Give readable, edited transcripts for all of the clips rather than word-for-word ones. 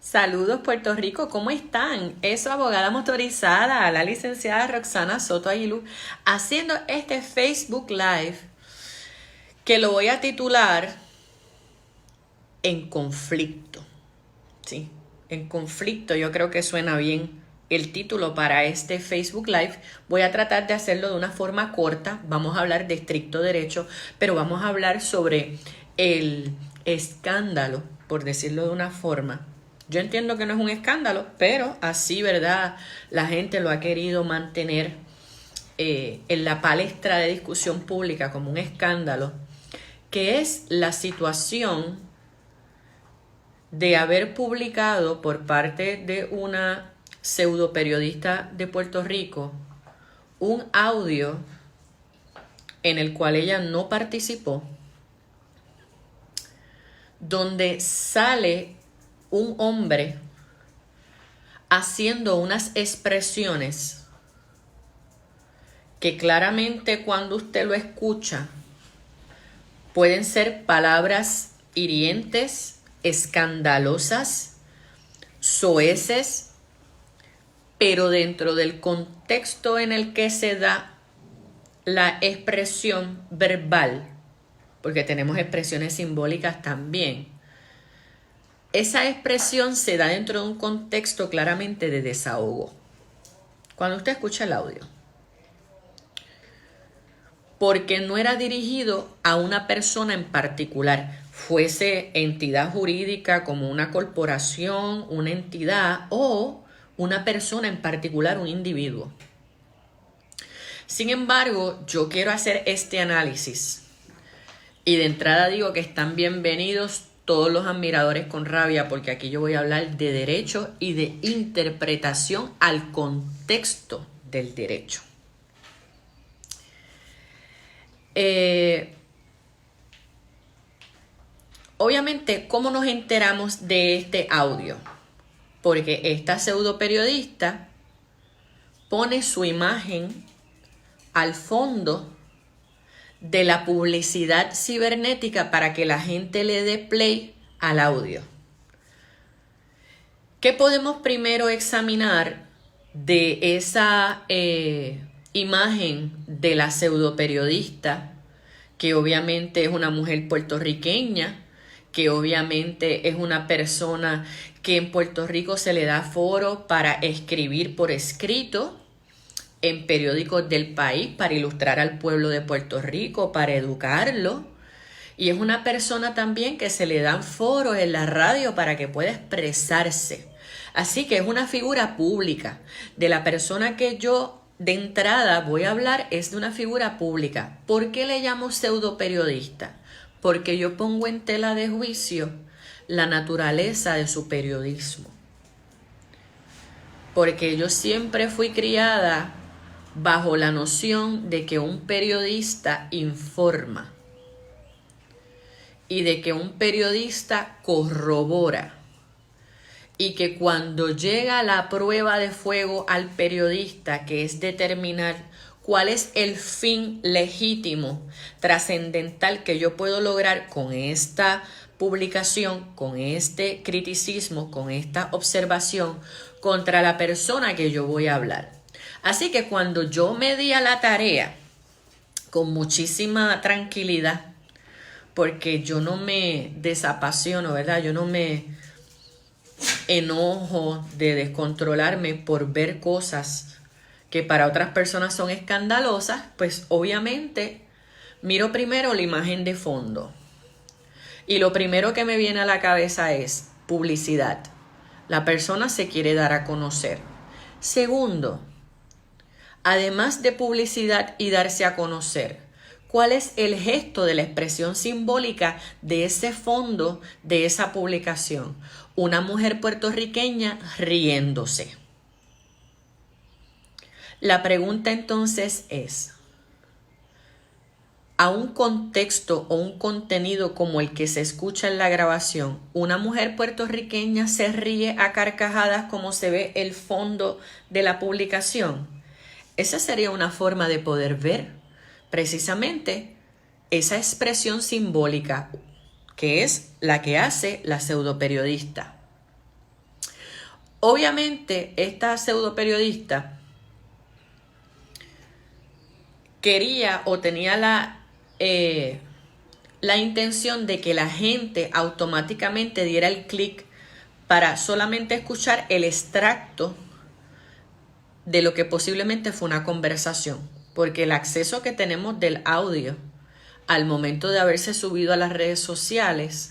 Saludos Puerto Rico, ¿cómo están? Es su abogada motorizada, la licenciada Roxana Soto Aguilú, haciendo este Facebook Live que lo voy a titular En conflicto. Sí, en conflicto, yo creo que suena bien el título para este Facebook Live. Voy a tratar de hacerlo de una forma corta. Vamos a hablar de estricto derecho, pero vamos a hablar sobre el escándalo, por decirlo de una forma. Yo entiendo que no es un escándalo, pero así, ¿verdad? La gente lo ha querido mantener en la palestra de discusión pública como un escándalo, que es la situación de haber publicado por parte de una pseudo periodista de Puerto Rico un audio en el cual ella no participó, donde sale un hombre haciendo unas expresiones que claramente cuando usted lo escucha pueden ser palabras hirientes, escandalosas, soeces, pero dentro del contexto en el que se da la expresión verbal, porque tenemos expresiones simbólicas también, esa expresión se da dentro de un contexto claramente de desahogo. Cuando usted escucha el audio, porque no era dirigido a una persona en particular, fuese entidad jurídica como una corporación, una entidad o una persona en particular, un individuo. Sin embargo, yo quiero hacer este análisis y de entrada digo que están bienvenidos todos los admiradores con rabia, porque aquí yo voy a hablar de derecho y de interpretación al contexto del derecho. Obviamente, ¿cómo nos enteramos de este audio? Porque esta pseudo periodista pone su imagen al fondo de la publicidad cibernética para que la gente le dé play al audio. ¿Qué podemos primero examinar de esa imagen de la pseudo periodista, que obviamente es una mujer puertorriqueña, que obviamente es una persona que en Puerto Rico se le da foro para escribir por escrito en periódicos del país, para ilustrar al pueblo de Puerto Rico, para educarlo? Y es una persona también que se le dan foros en la radio para que pueda expresarse. Así que es una figura pública. De la persona que yo de entrada voy a hablar es de una figura pública. ¿Por qué le llamo pseudo periodista? Porque yo pongo en tela de juicio la naturaleza de su periodismo. Porque yo siempre fui criada bajo la noción de que un periodista informa y de que un periodista corrobora, y que cuando llega la prueba de fuego al periodista, que es determinar cuál es el fin legítimo, trascendental que yo puedo lograr con esta publicación, con este criticismo, con esta observación contra la persona que yo voy a hablar. Así que cuando yo me di a la tarea con muchísima tranquilidad, porque yo no me desapasiono, ¿verdad? Yo no me enojo de descontrolarme por ver cosas que para otras personas son escandalosas, pues obviamente miro primero la imagen de fondo. Y lo primero que me viene a la cabeza es publicidad. La persona se quiere dar a conocer. Segundo, además de publicidad y darse a conocer, ¿cuál es el gesto de la expresión simbólica de ese fondo, de esa publicación? Una mujer puertorriqueña riéndose. La pregunta entonces es, a un contexto o un contenido como el que se escucha en la grabación, ¿una mujer puertorriqueña se ríe a carcajadas como se ve el fondo de la publicación? Esa sería una forma de poder ver precisamente esa expresión simbólica, que es la que hace la pseudoperiodista. Obviamente, esta pseudo periodista quería o tenía la intención de que la gente automáticamente diera el clic para solamente escuchar el extracto de lo que posiblemente fue una conversación, porque el acceso que tenemos del audio al momento de haberse subido a las redes sociales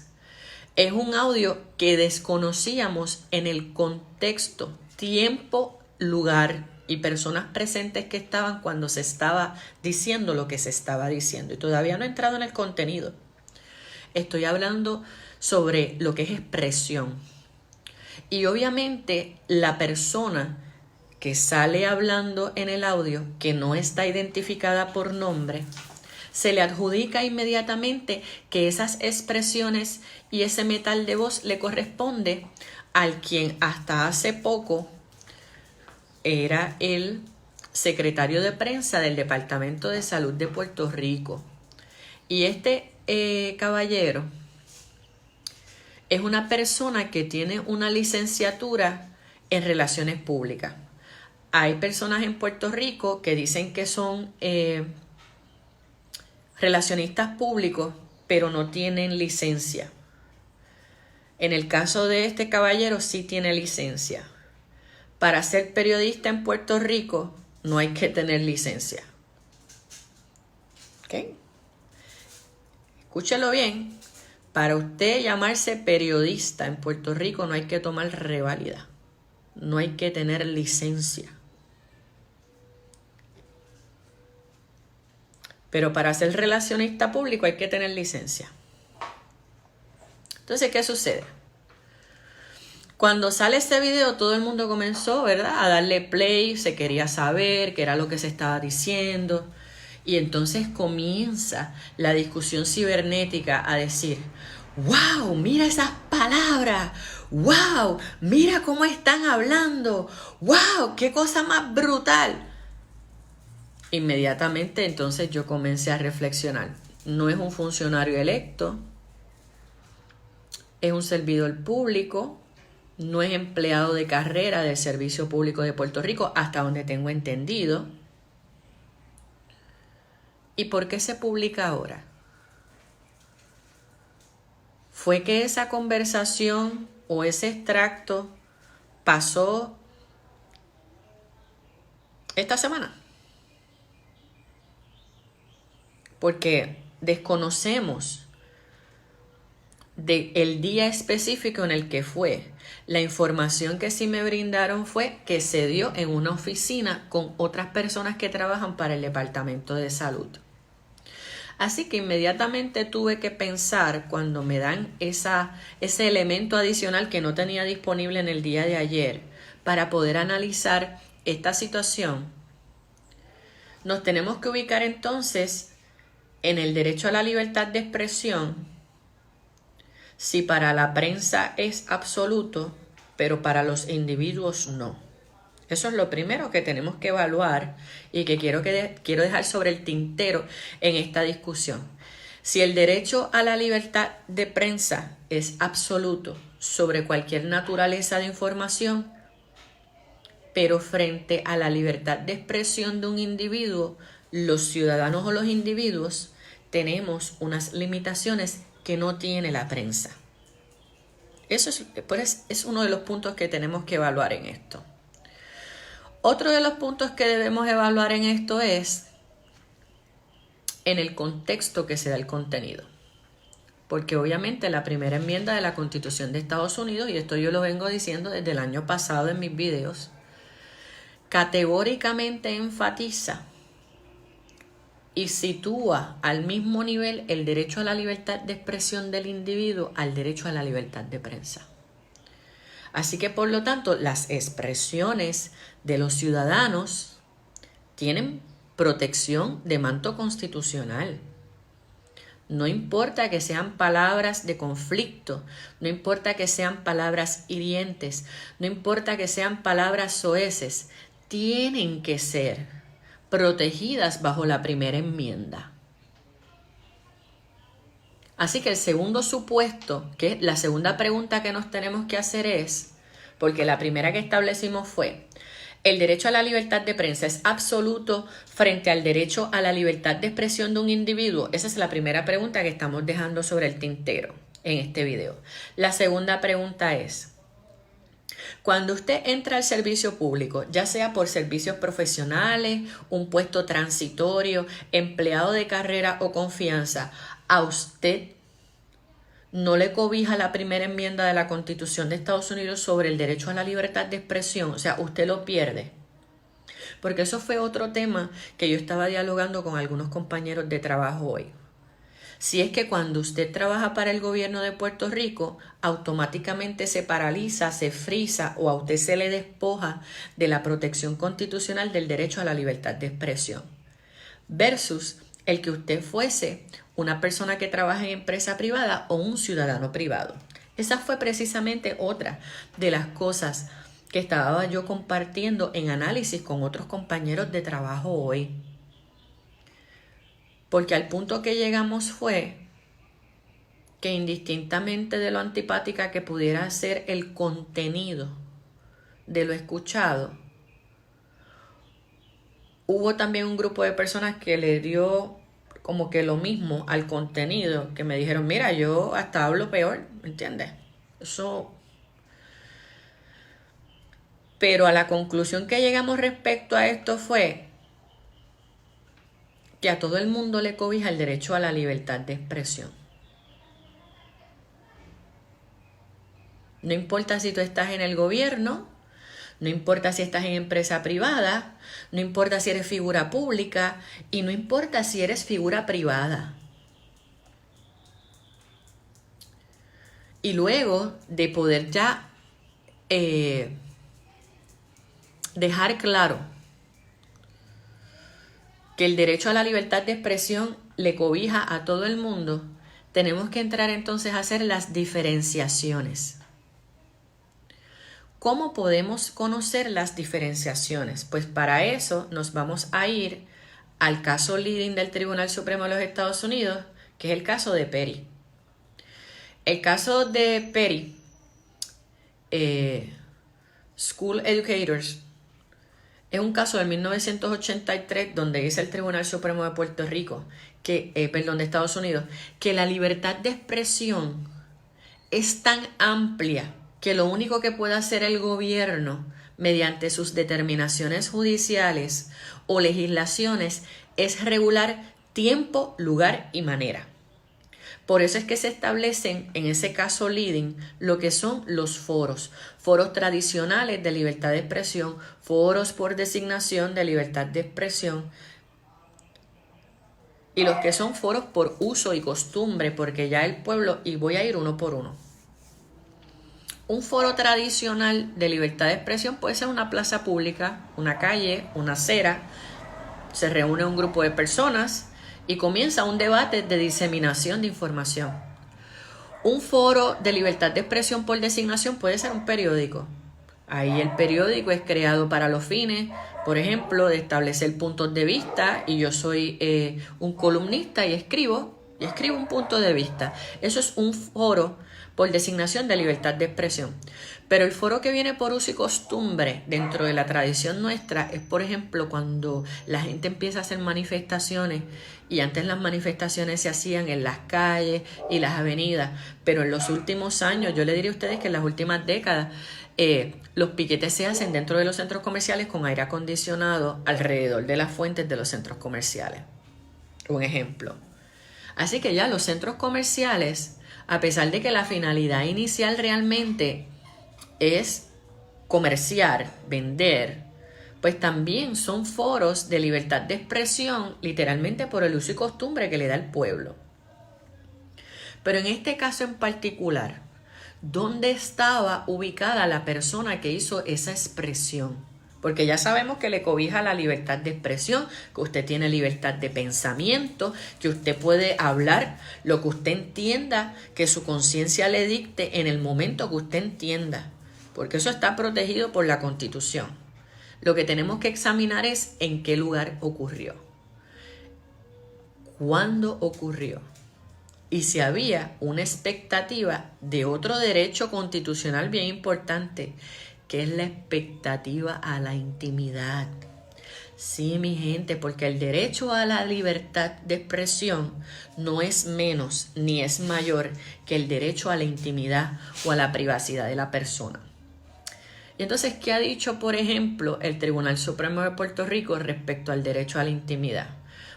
es un audio que desconocíamos en el contexto, tiempo, lugar y personas presentes que estaban cuando se estaba diciendo lo que se estaba diciendo. Y todavía no he entrado en el contenido. Estoy hablando sobre lo que es expresión. Y obviamente la persona que sale hablando en el audio, que no está identificada por nombre, se le adjudica inmediatamente que esas expresiones y ese metal de voz le corresponde al quien hasta hace poco era el secretario de prensa del Departamento de Salud de Puerto Rico. Y este caballero es una persona que tiene una licenciatura en relaciones públicas. Hay personas en Puerto Rico que dicen que son relacionistas públicos, pero no tienen licencia. En el caso de este caballero sí tiene licencia. Para ser periodista en Puerto Rico no hay que tener licencia. ¿Ok? Escúchelo bien. Para usted llamarse periodista en Puerto Rico no hay que tomar reválida. No hay que tener licencia. Pero para ser relacionista público hay que tener licencia. Entonces, ¿qué sucede? Cuando sale este video, todo el mundo comenzó, ¿verdad?, a darle play, se quería saber qué era lo que se estaba diciendo. Y entonces comienza la discusión cibernética a decir, ¡wow! Mira esas palabras. ¡Wow! Mira cómo están hablando. ¡Wow! ¡Qué cosa más brutal! Inmediatamente entonces yo comencé a reflexionar. No es un funcionario electo, es un servidor público, no es empleado de carrera del Servicio Público de Puerto Rico, hasta donde tengo entendido. ¿Y por qué se publica ahora? ¿Fue que esa conversación o ese extracto pasó esta semana? Porque desconocemos del día específico en el que fue. La información que sí me brindaron fue que se dio en una oficina con otras personas que trabajan para el Departamento de Salud. Así que inmediatamente tuve que pensar, cuando me dan ese elemento adicional que no tenía disponible en el día de ayer, para poder analizar esta situación, nos tenemos que ubicar entonces en el derecho a la libertad de expresión. Si para la prensa es absoluto, pero para los individuos no. Eso es lo primero que tenemos que evaluar y que quiero dejar sobre el tintero en esta discusión. Si el derecho a la libertad de prensa es absoluto sobre cualquier naturaleza de información, pero frente a la libertad de expresión de un individuo, los ciudadanos o los individuos tenemos unas limitaciones que no tiene la prensa. Eso es uno de los puntos que tenemos que evaluar en esto. Otro de los puntos que debemos evaluar en esto es en el contexto que se da el contenido. Porque obviamente la primera enmienda de la Constitución de Estados Unidos, y esto yo lo vengo diciendo desde el año pasado en mis videos, categóricamente enfatiza y sitúa al mismo nivel el derecho a la libertad de expresión del individuo al derecho a la libertad de prensa. Así que, por lo tanto, las expresiones de los ciudadanos tienen protección de manto constitucional. No importa que sean palabras de conflicto, no importa que sean palabras hirientes, no importa que sean palabras soeces, tienen que ser protegidas bajo la primera enmienda. Así que el segundo supuesto, que la segunda pregunta que nos tenemos que hacer es, porque la primera que establecimos fue: el derecho a la libertad de prensa es absoluto frente al derecho a la libertad de expresión de un individuo. Esa es la primera pregunta que estamos dejando sobre el tintero en este video. La segunda pregunta es: cuando usted entra al servicio público, ya sea por servicios profesionales, un puesto transitorio, empleado de carrera o confianza, ¿a usted no le cobija la primera enmienda de la Constitución de Estados Unidos sobre el derecho a la libertad de expresión? O sea, usted lo pierde. Porque eso fue otro tema que yo estaba dialogando con algunos compañeros de trabajo hoy. Si es que cuando usted trabaja para el gobierno de Puerto Rico, automáticamente se paraliza, se frisa o a usted se le despoja de la protección constitucional del derecho a la libertad de expresión. Versus el que usted fuese una persona que trabaja en empresa privada o un ciudadano privado. Esa fue precisamente otra de las cosas que estaba yo compartiendo en análisis con otros compañeros de trabajo hoy. Porque al punto que llegamos fue que indistintamente de lo antipática que pudiera ser el contenido de lo escuchado, hubo también un grupo de personas que le dio como que lo mismo al contenido, que me dijeron: mira, yo hasta hablo peor, ¿entiendes? Eso. Pero a la conclusión que llegamos respecto a esto fue que a todo el mundo le cobija el derecho a la libertad de expresión. No importa si tú estás en el gobierno, no importa si estás en empresa privada, no importa si eres figura pública y no importa si eres figura privada. Y luego de poder ya dejar claro que el derecho a la libertad de expresión le cobija a todo el mundo, tenemos que entrar entonces a hacer las diferenciaciones. ¿Cómo podemos conocer las diferenciaciones? Pues para eso nos vamos a ir al caso leading del Tribunal Supremo de los Estados Unidos, que es el caso de Perry. El caso de Perry, School Educators, es un caso de 1983 donde dice el Tribunal Supremo de Puerto Rico, de Estados Unidos, que la libertad de expresión es tan amplia que lo único que puede hacer el gobierno mediante sus determinaciones judiciales o legislaciones es regular tiempo, lugar y manera. Por eso es que se establecen en ese caso leading lo que son los foros tradicionales de libertad de expresión, foros por designación de libertad de expresión y los que son foros por uso y costumbre, porque ya el pueblo, y voy a ir uno por uno. Un foro tradicional de libertad de expresión puede ser una plaza pública, una calle, una acera. Se reúne un grupo de personas y comienza un debate de diseminación de información. Un foro de libertad de expresión por designación puede ser un periódico. Ahí el periódico es creado para los fines, por ejemplo, de establecer puntos de vista, y yo soy un columnista y escribo un punto de vista. Eso es un foro por designación de libertad de expresión. Pero el foro que viene por uso y costumbre dentro de la tradición nuestra es, por ejemplo, cuando la gente empieza a hacer manifestaciones, y antes las manifestaciones se hacían en las calles y las avenidas, pero en los últimos años, yo le diría a ustedes que en las últimas décadas, los piquetes se hacen dentro de los centros comerciales con aire acondicionado alrededor de las fuentes de los centros comerciales. Un ejemplo. Así que ya los centros comerciales, a pesar de que la finalidad inicial realmente es comerciar, vender, pues también son foros de libertad de expresión, literalmente por el uso y costumbre que le da el pueblo. Pero en este caso en particular, ¿dónde estaba ubicada la persona que hizo esa expresión? Porque ya sabemos que le cobija la libertad de expresión, que usted tiene libertad de pensamiento, que usted puede hablar lo que usted entienda, que su conciencia le dicte en el momento que usted entienda, porque eso está protegido por la Constitución. Lo que tenemos que examinar es en qué lugar ocurrió, cuándo ocurrió, y si había una expectativa de otro derecho constitucional bien importante, que es la expectativa a la intimidad. Sí, mi gente, porque el derecho a la libertad de expresión no es menos ni es mayor que el derecho a la intimidad o a la privacidad de la persona. Y entonces, ¿qué ha dicho, por ejemplo, el Tribunal Supremo de Puerto Rico respecto al derecho a la intimidad?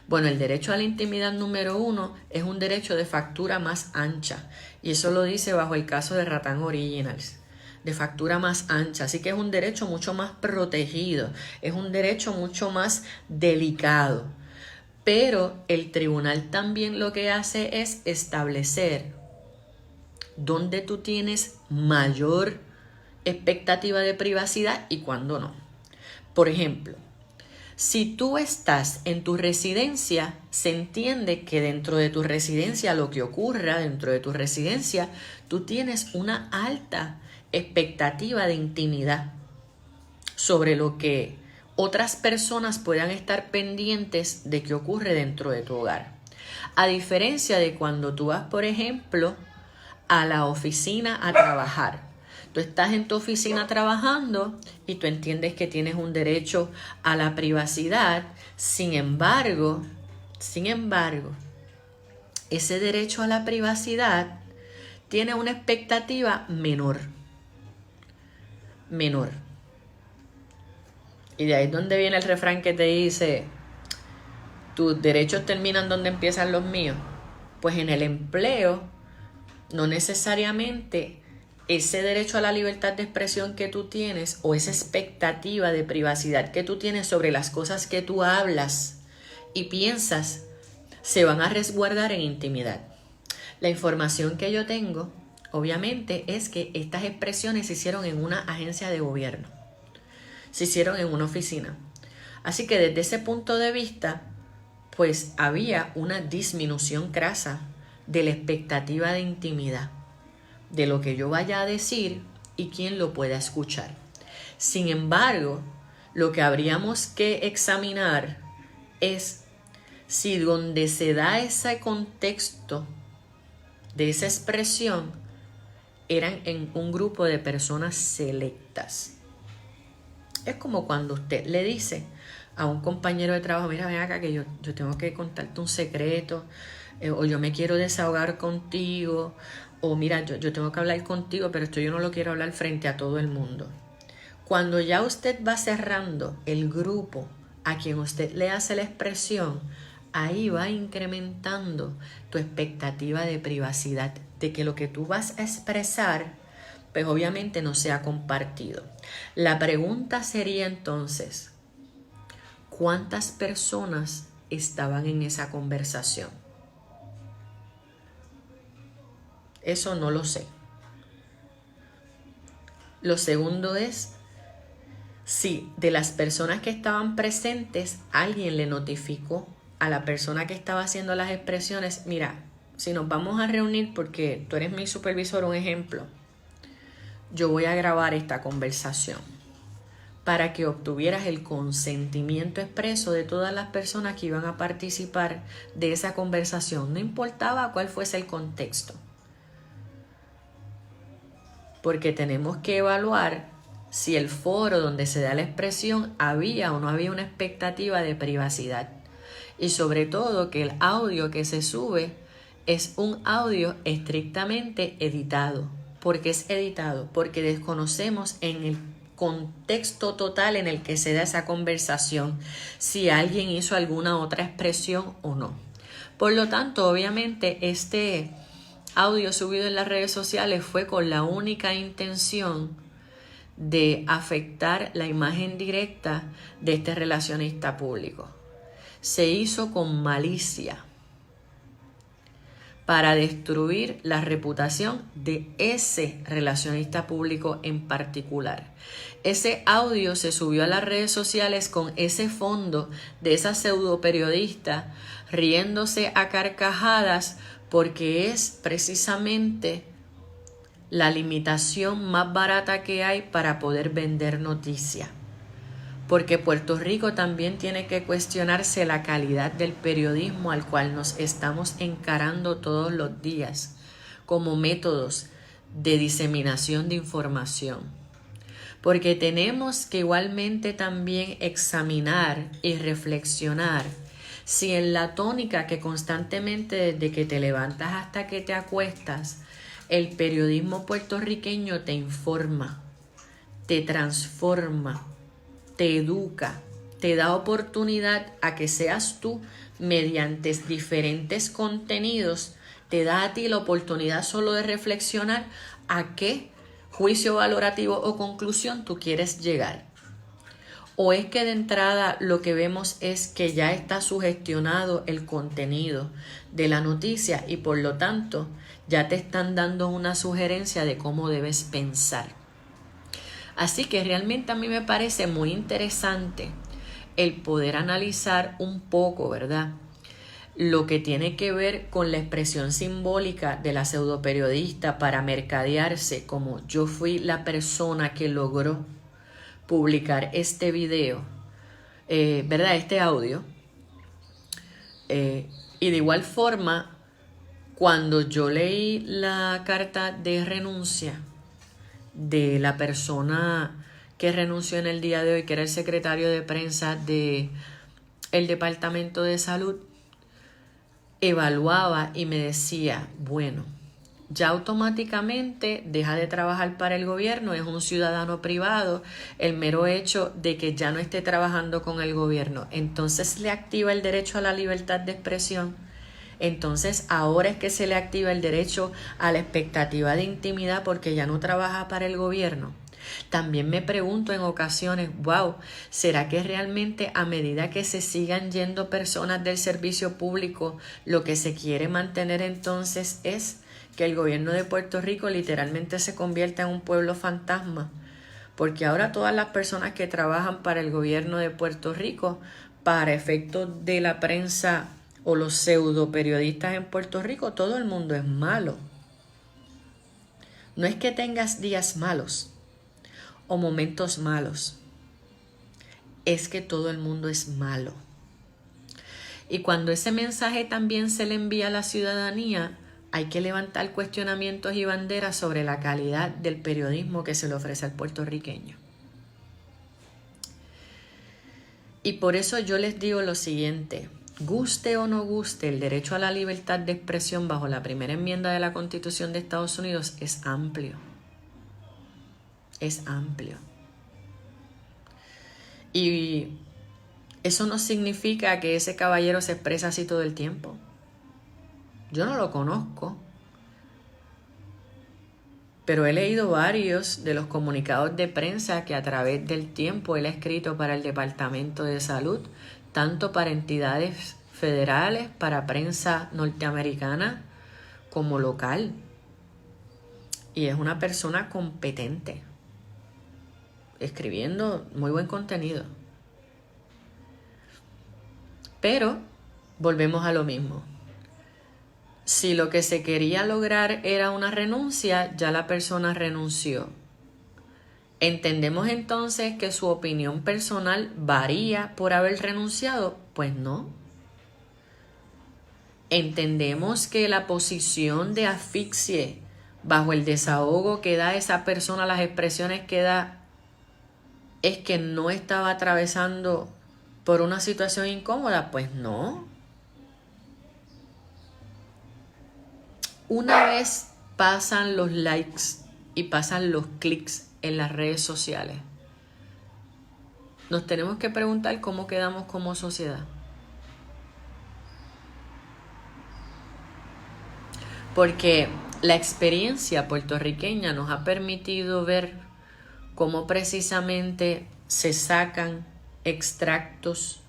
Bueno, el derecho a la intimidad número 1 es un derecho de factura más ancha, y eso lo dice bajo el caso de Rattan Originals, de factura más ancha, así que es un derecho mucho más protegido, es un derecho mucho más delicado. Pero el tribunal también lo que hace es establecer dónde tú tienes mayor expectativa de privacidad y cuándo no. Por ejemplo, si tú estás en tu residencia, se entiende que dentro de tu residencia, lo que ocurra dentro de tu residencia, tú tienes una alta expectativa de intimidad sobre lo que otras personas puedan estar pendientes de qué ocurre dentro de tu hogar. A diferencia de cuando tú vas, por ejemplo, a la oficina a trabajar. Tú estás en tu oficina trabajando y tú entiendes que tienes un derecho a la privacidad. Sin embargo, ese derecho a la privacidad tiene una expectativa menor. Y de ahí es donde viene el refrán que te dice, tus derechos terminan donde empiezan los míos. Pues en el empleo, no necesariamente ese derecho a la libertad de expresión que tú tienes o esa expectativa de privacidad que tú tienes sobre las cosas que tú hablas y piensas se van a resguardar en intimidad. La información que yo tengo, obviamente, es que estas expresiones se hicieron en una agencia de gobierno, se hicieron en una oficina. Así que desde ese punto de vista, pues había una disminución crasa de la expectativa de intimidad, de lo que yo vaya a decir y quién lo pueda escuchar. Sin embargo, lo que habríamos que examinar es si donde se da ese contexto de esa expresión eran en un grupo de personas selectas. Es como cuando usted le dice a un compañero de trabajo, mira, ven acá que yo tengo que contarte un secreto, o yo me quiero desahogar contigo, o mira, yo tengo que hablar contigo, pero esto yo no lo quiero hablar frente a todo el mundo. Cuando ya usted va cerrando el grupo a quien usted le hace la expresión, ahí va incrementando tu expectativa de privacidad, de que lo que tú vas a expresar, pues obviamente no sea compartido. La pregunta sería entonces, ¿cuántas personas estaban en esa conversación? Eso no lo sé. Lo segundo es si de las personas que estaban presentes alguien le notificó a la persona que estaba haciendo las expresiones, mira, si nos vamos a reunir porque tú eres mi supervisor, un ejemplo, yo voy a grabar esta conversación para que obtuvieras el consentimiento expreso de todas las personas que iban a participar de esa conversación, no importaba cuál fuese el contexto. Porque tenemos que evaluar si el foro donde se da la expresión había o no había una expectativa de privacidad. Y sobre todo que el audio que se sube es un audio estrictamente editado. ¿Por qué es editado? Porque desconocemos en el contexto total en el que se da esa conversación si alguien hizo alguna otra expresión o no. Por lo tanto, obviamente, este audio subido en las redes sociales fue con la única intención de afectar la imagen directa de este relacionista público. Se hizo con malicia para destruir la reputación de ese relacionista público en particular. Ese audio se subió a las redes sociales con ese fondo de esa pseudo periodista riéndose a carcajadas porque es precisamente la limitación más barata que hay para poder vender noticia. Porque Puerto Rico también tiene que cuestionarse la calidad del periodismo al cual nos estamos encarando todos los días como métodos de diseminación de información. porque tenemos que igualmente también examinar y reflexionar si en la tónica que constantemente desde que te levantas hasta que te acuestas, el periodismo puertorriqueño te informa, te transforma, te educa, te da oportunidad a que seas tú mediante diferentes contenidos, te da a ti la oportunidad solo de reflexionar a qué juicio valorativo o conclusión tú quieres llegar. ¿O es que de entrada lo que vemos es que ya está sugestionado el contenido de la noticia y por lo tanto ya te están dando una sugerencia de cómo debes pensar? Así que realmente a mí me parece muy interesante el poder analizar un poco, ¿verdad?, lo que tiene que ver con la expresión simbólica de la pseudoperiodista para mercadearse como yo fui la persona que logró publicar este video, ¿verdad?, este audio. Y de igual forma, cuando yo leí la carta de renuncia de la persona que renunció en el día de hoy, que era el secretario de prensa del Departamento de Salud, evaluaba y me decía, bueno, ya automáticamente deja de trabajar para el gobierno, es un ciudadano privado, el mero hecho de que ya no esté trabajando con el gobierno, entonces le activa el derecho a la libertad de expresión. Entonces ahora es que se le activa el derecho a la expectativa de intimidad porque ya no trabaja para el gobierno. También me pregunto en ocasiones, wow, ¿será que realmente a medida que se sigan yendo personas del servicio público, lo que se quiere mantener entonces es que el gobierno de Puerto Rico literalmente se convierta en un pueblo fantasma? Porque ahora todas las personas que trabajan para el gobierno de Puerto Rico, para efectos de la prensa o los pseudo periodistas en Puerto Rico, todo el mundo es malo. No es que tengas días malos o momentos malos, es que todo el mundo es malo. Y cuando ese mensaje también se le envía a la ciudadanía, hay que levantar cuestionamientos y banderas sobre la calidad del periodismo que se le ofrece al puertorriqueño. Y por eso yo les digo lo siguiente, guste o no guste, el derecho a la libertad de expresión bajo la primera enmienda de la Constitución de Estados Unidos es amplio. Es amplio. Y eso no significa que ese caballero se expresa así todo el tiempo. Yo no lo conozco, pero he leído varios de los comunicados de prensa que a través del tiempo él ha escrito para el Departamento de Salud, tanto para entidades federales, para prensa norteamericana como local. Y es una persona competente, escribiendo muy buen contenido. Pero volvemos a lo mismo. Si lo que se quería lograr era una renuncia, ya la persona renunció. ¿Entendemos entonces que su opinión personal varía por haber renunciado? Pues no. ¿Entendemos que la posición de asfixie bajo el desahogo que da esa persona, las expresiones que da, es que no estaba atravesando por una situación incómoda? Pues no. Una vez pasan los likes y pasan los clics en las redes sociales, nos tenemos que preguntar cómo quedamos como sociedad. Porque la experiencia puertorriqueña nos ha permitido ver cómo precisamente se sacan extractos,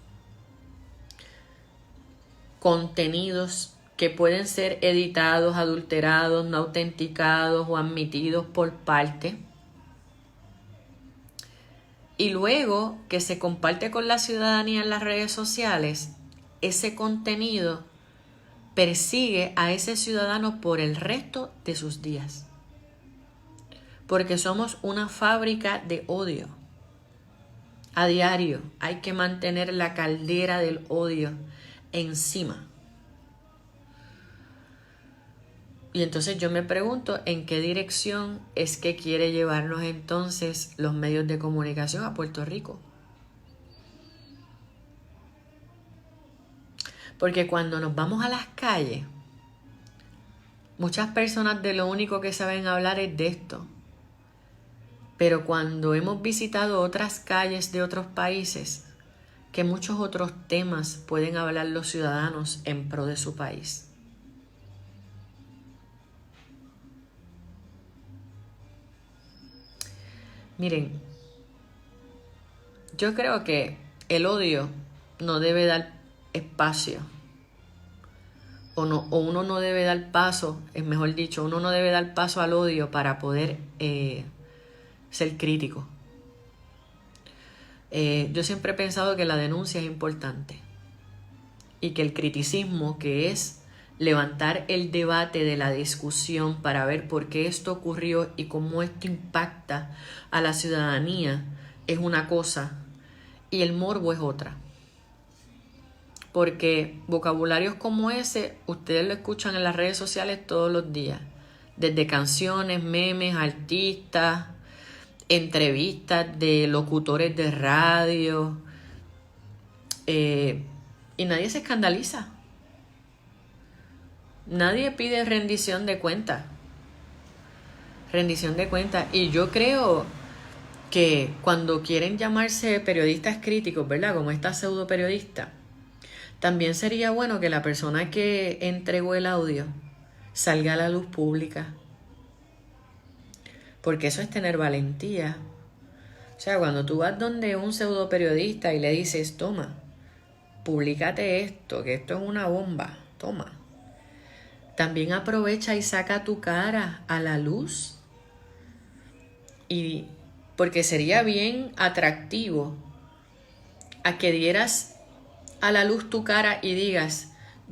contenidos que pueden ser editados, adulterados, no autenticados o admitidos por parte. Y luego que se comparte con la ciudadanía en las redes sociales, ese contenido persigue a ese ciudadano por el resto de sus días. Porque somos una fábrica de odio. A diario hay que mantener la caldera del odio encima. Y entonces yo me pregunto en qué dirección es que quiere llevarnos entonces los medios de comunicación a Puerto Rico. Porque cuando nos vamos a las calles, muchas personas de lo único que saben hablar es de esto. Pero cuando hemos visitado otras calles de otros países, que muchos otros temas pueden hablar los ciudadanos en pro de su país. Miren, yo creo que el odio no debe dar espacio. O uno no debe dar paso, es mejor dicho, uno no debe dar paso al odio para poder ser crítico. Yo siempre he pensado que la denuncia es importante y que el criticismo, que es levantar el debate de la discusión para ver por qué esto ocurrió y cómo esto impacta a la ciudadanía, es una cosa y el morbo es otra. Porque vocabularios como ese, ustedes lo escuchan en las redes sociales todos los días. Desde canciones, memes, artistas, entrevistas de locutores de radio. Y nadie se escandaliza. Nadie pide rendición de cuentas. Rendición de cuentas. Y yo creo que cuando quieren llamarse periodistas críticos, ¿verdad? Como esta pseudo periodista, también sería bueno que la persona que entregó el audio salga a la luz pública. Porque eso es tener valentía. O sea, cuando tú vas donde un pseudo periodista y le dices, toma, públicate esto, que esto es una bomba, toma. También aprovecha y saca tu cara a la luz. Y porque sería bien atractivo a que dieras a la luz tu cara y digas,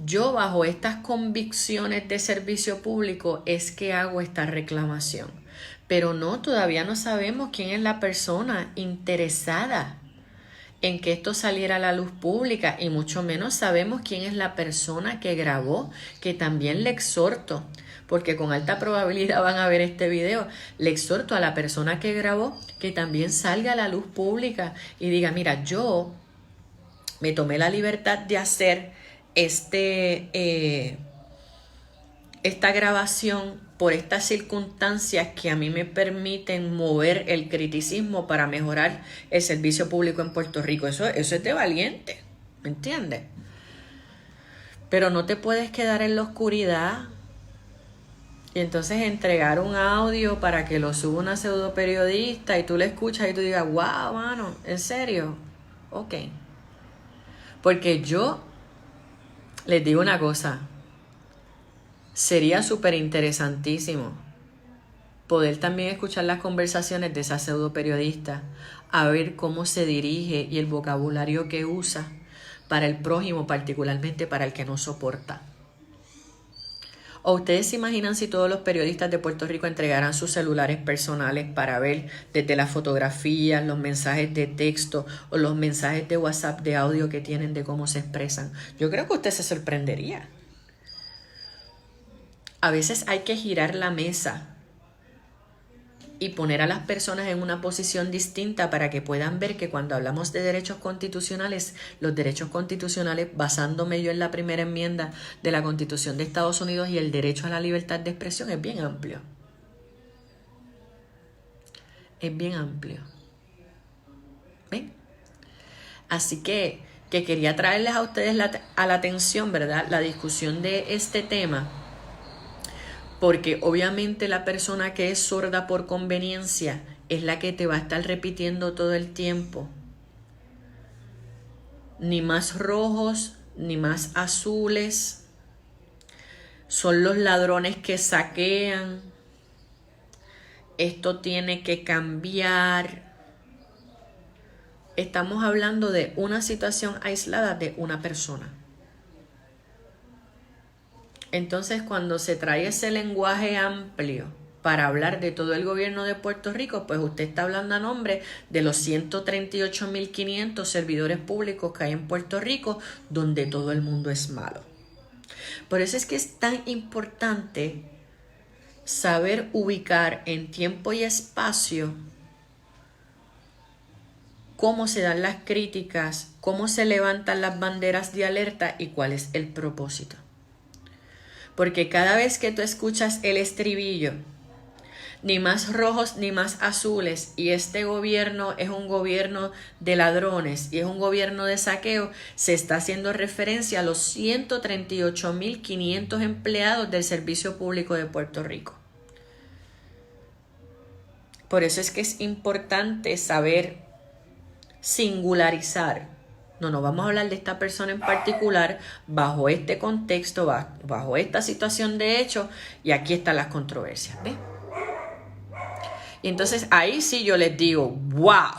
yo bajo estas convicciones de servicio público es que hago esta reclamación. Pero no, todavía no sabemos quién es la persona interesada en que esto saliera a la luz pública y mucho menos sabemos quién es la persona que grabó, que también le exhorto, porque con alta probabilidad van a ver este video, le exhorto a la persona que grabó que también salga a la luz pública y diga, mira, yo me tomé la libertad de hacer esta grabación por estas circunstancias que a mí me permiten mover el criticismo para mejorar el servicio público en Puerto Rico. Eso es de valiente, ¿me entiendes? Pero no te puedes quedar en la oscuridad y entonces entregar un audio para que lo suba una pseudo periodista y tú le escuchas y tú digas, wow, mano, ¿en serio? Ok. Porque yo les digo una cosa, sería súper interesantísimo poder también escuchar las conversaciones de esa pseudo periodista, a ver cómo se dirige y el vocabulario que usa para el prójimo, particularmente para el que no soporta. ¿O ustedes se imaginan si todos los periodistas de Puerto Rico entregaran sus celulares personales para ver desde las fotografías, los mensajes de texto o los mensajes de WhatsApp de audio que tienen de cómo se expresan? Yo creo que usted se sorprendería. A veces hay que girar la mesa y poner a las personas en una posición distinta para que puedan ver que cuando hablamos de derechos constitucionales, los derechos constitucionales, basándome yo en la primera enmienda de la Constitución de Estados Unidos y el derecho a la libertad de expresión, es bien amplio. Es bien amplio. ¿Ven? Así que quería traerles a ustedes a la atención, ¿verdad?, la discusión de este tema. Porque obviamente la persona que es sorda por conveniencia es la que te va a estar repitiendo todo el tiempo. Ni más rojos, ni más azules. Son los ladrones que saquean. Esto tiene que cambiar. Estamos hablando de una situación aislada de una persona. Entonces, cuando se trae ese lenguaje amplio para hablar de todo el gobierno de Puerto Rico, pues usted está hablando a nombre de los 138.500 servidores públicos que hay en Puerto Rico, donde todo el mundo es malo. Por eso es que es tan importante saber ubicar en tiempo y espacio cómo se dan las críticas, cómo se levantan las banderas de alerta y cuál es el propósito. Porque cada vez que tú escuchas el estribillo, ni más rojos ni más azules, y este gobierno es un gobierno de ladrones y es un gobierno de saqueo, se está haciendo referencia a los 138.500 empleados del Servicio Público de Puerto Rico. Por eso es que es importante saber singularizar. No vamos a hablar de esta persona en particular bajo este contexto, bajo esta situación de hecho, y aquí están las controversias, ¿ves? Y entonces ahí sí yo les digo, wow,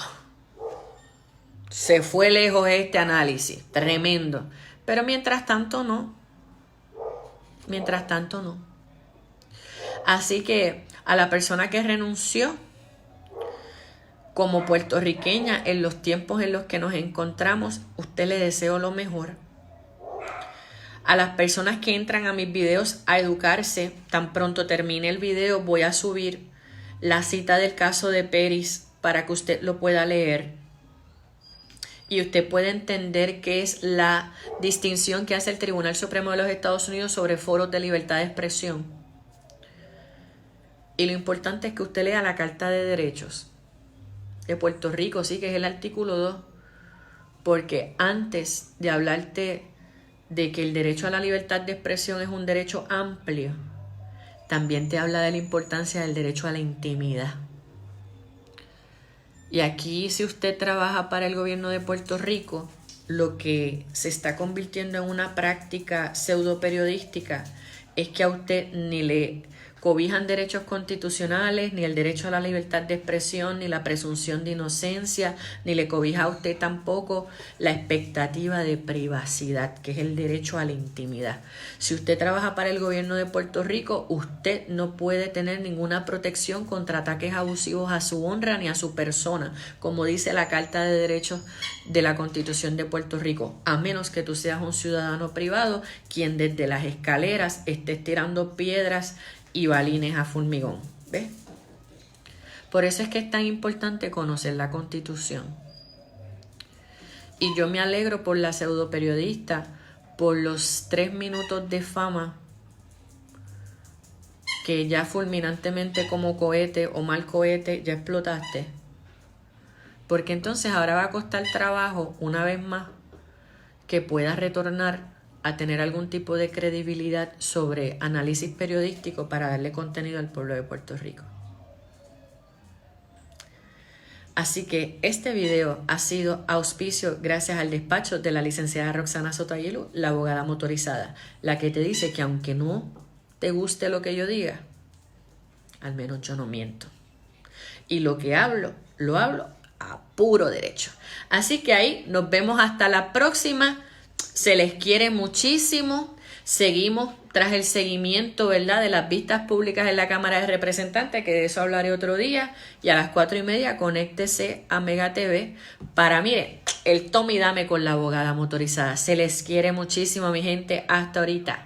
se fue lejos este análisis, tremendo. Pero mientras tanto no. Mientras tanto no. Así que a la persona que renunció como puertorriqueña en los tiempos en los que nos encontramos, usted le deseo lo mejor. A las personas que entran a mis videos a educarse, tan pronto termine el video voy a subir la cita del caso de Peris para que usted lo pueda leer y usted pueda entender qué es la distinción que hace el Tribunal Supremo de los Estados Unidos sobre foros de libertad de expresión. Y lo importante es que usted lea la Carta de Derechos de Puerto Rico, sí, que es el artículo 2, porque antes de hablarte de que el derecho a la libertad de expresión es un derecho amplio, también te habla de la importancia del derecho a la intimidad. Y aquí, si usted trabaja para el gobierno de Puerto Rico, lo que se está convirtiendo en una práctica pseudo periodística es que a usted ni le cobijan derechos constitucionales, ni el derecho a la libertad de expresión, ni la presunción de inocencia, ni le cobija a usted tampoco la expectativa de privacidad, que es el derecho a la intimidad. Si usted trabaja para el gobierno de Puerto Rico, usted no puede tener ninguna protección contra ataques abusivos a su honra ni a su persona, como dice la Carta de Derechos de la Constitución de Puerto Rico, a menos que tú seas un ciudadano privado quien desde las escaleras esté tirando piedras y balines a formigón, ¿ves? Por eso es que es tan importante conocer la Constitución. Y yo me alegro por la pseudo periodista, por los 3 minutos de fama que ya fulminantemente como cohete o mal cohete ya explotaste. Porque entonces ahora va a costar trabajo una vez más que puedas retornar a tener algún tipo de credibilidad sobre análisis periodístico para darle contenido al pueblo de Puerto Rico. Así que este video ha sido auspicio gracias al despacho de la licenciada Roxana Soto Aguilú, la abogada motorizada, la que te dice que aunque no te guste lo que yo diga, al menos yo no miento. Y lo que hablo, lo hablo a puro derecho. Así que ahí nos vemos hasta la próxima. Se les quiere muchísimo. Seguimos tras el seguimiento, ¿verdad?, de las vistas públicas en la Cámara de Representantes, que de eso hablaré otro día. Y a las 4:30 conéctese a Mega TV para, mire, el tome y dame con la abogada motorizada. Se les quiere muchísimo, mi gente. Hasta ahorita.